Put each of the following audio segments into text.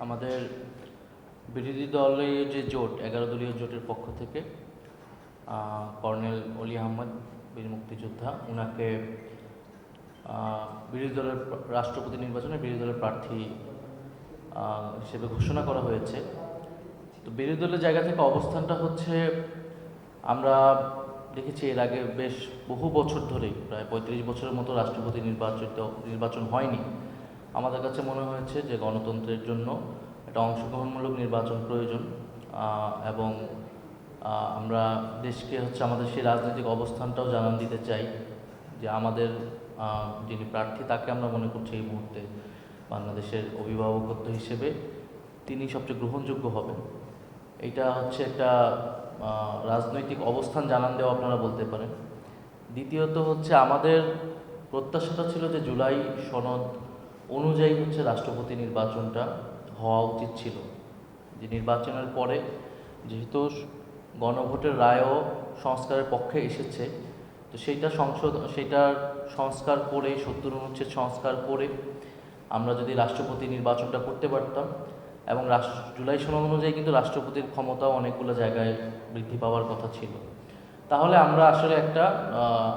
আমাদের বিরোধী দলের যে জোট 11 দলীয় জোটের পক্ষ থেকে কর্নেল অলি আহমদ বীর মুক্তিযোদ্ধা ওনাকে বিরোধী দলের রাষ্ট্রপতি নির্বাচনে বিরোধী দলের প্রার্থী হিসেবে ঘোষণা করা হয়েছে। তো বিরোধী দলের জায়গা থেকে অবস্থানটা হচ্ছে, আমরা দেখেছি এর আগে বেশ বহু বছর ধরেই, প্রায় 35 বছরের মতো রাষ্ট্রপতি নির্বাচন হয়নি। আমাদের কাছে মনে হয়েছে যে গণতন্ত্রের জন্য একটা অংশগ্রহণমূলক নির্বাচন প্রয়োজন, এবং আমরা দেশকে আমাদের সেই রাজনৈতিক অবস্থানটাও জানান দিতে চাই যে আমাদের যিনি প্রার্থী তাকে আমরা মনে করছি এই মুহূর্তে বাংলাদেশের অভিভাবকত্ব হিসেবে তিনি সবচেয়ে গ্রহণযোগ্য হবেন। এইটা একটা রাজনৈতিক অবস্থান জানান দেওয়া আপনারা বলতে পারেন। দ্বিতীয়ত আমাদের প্রত্যাশাটা ছিল যে জুলাই সনদ অনুযায়ী রাষ্ট্রপতি নির্বাচনটা হওয়া উচিত ছিল। যে নির্বাচনের পরে যেহেতু গণভোটের রায়ও সংস্কারের পক্ষে এসেছে, তো সেইটার সংস্কার করে 70 অনুচ্ছেদ সংস্কার করে আমরা যদি রাষ্ট্রপতি নির্বাচনটা করতে পারতাম, এবং জুলাই সনদ অনুযায়ী কিন্তু রাষ্ট্রপতির ক্ষমতাও অনেকগুলো জায়গায় বৃদ্ধি পাওয়ার কথা ছিল, তাহলে আমরা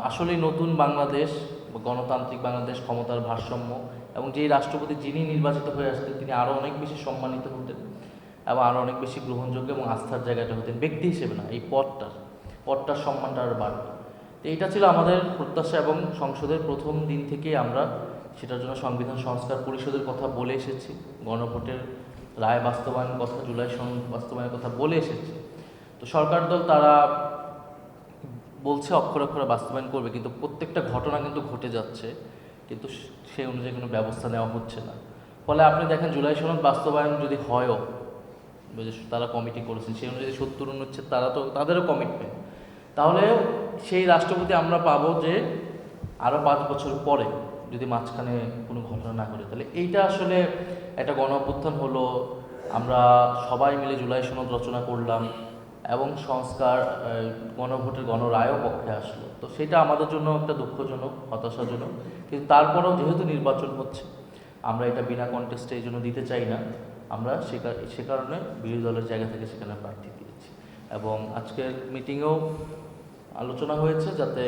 আসলেই নতুন বাংলাদেশ, গণতান্ত্রিক বাংলাদেশ, ক্ষমতার ভারসাম্য, এবং যেই রাষ্ট্রপতি যিনি নির্বাচিত হয়ে আসতেন তিনি আরও অনেক বেশি সম্মানিত হতেন এবং আরও অনেক বেশি গ্রহণযোগ্য এবং আস্থার জায়গাটা হতেন, ব্যক্তি হিসেবে না, এই পদটার সম্মানটা আরও বাড়ত। তো এইটা ছিল আমাদের প্রত্যাশা, এবং সংসদের প্রথম দিন থেকেই আমরা সেটার জন্য সংবিধান সংস্কার পরিষদের কথা বলে এসেছি, গণভোটের রায় বাস্তবায়নের কথা, জুলাই সনদ বাস্তবায়নের কথা বলে এসেছি। তো সরকার দল তারা বলছে অক্ষরে অক্ষরে বাস্তবায়ন করবে, কিন্তু প্রত্যেকটা ঘটনা কিন্তু ঘটে যাচ্ছে, কিন্তু সেই অনুযায়ী কোনো ব্যবস্থা নেওয়া হচ্ছে না। ফলে আপনি দেখেন জুলাই সনদ বাস্তবায়ন যদি হয়ও, তারা কমিটি করেছে সেই অনুযায়ী 70 অনুচ্ছেদ তাদেরও কমিটমেন্ট, তাহলে সেই রাষ্ট্রপতি আমরা পাবো যে আরও 5 বছর পরে, যদি মাঝখানে কোনো ঘটনা না ঘটে। তাহলে এইটা একটা গণ অভ্যুত্থান হলো, আমরা সবাই মিলে জুলাই সনদ রচনা করলাম এবং গণভোটের গণরায়ও পক্ষে আসলো। তো সেটা আমাদের জন্য একটা দুঃখজনক, হতাশাজনক, কিন্তু তারপরেও যেহেতু নির্বাচন হচ্ছে আমরা এটা বিনা কন্টেস্টে এই জন্য দিতে চাই না। আমরা সে কারণে বিরোধী দলের জায়গা থেকে সেখানে প্রার্থী দিয়েছি, এবং আজকের মিটিংয়েও আলোচনা হয়েছে যাতে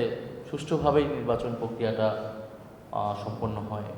সুষ্ঠুভাবেই নির্বাচন প্রক্রিয়াটা সম্পন্ন হয়।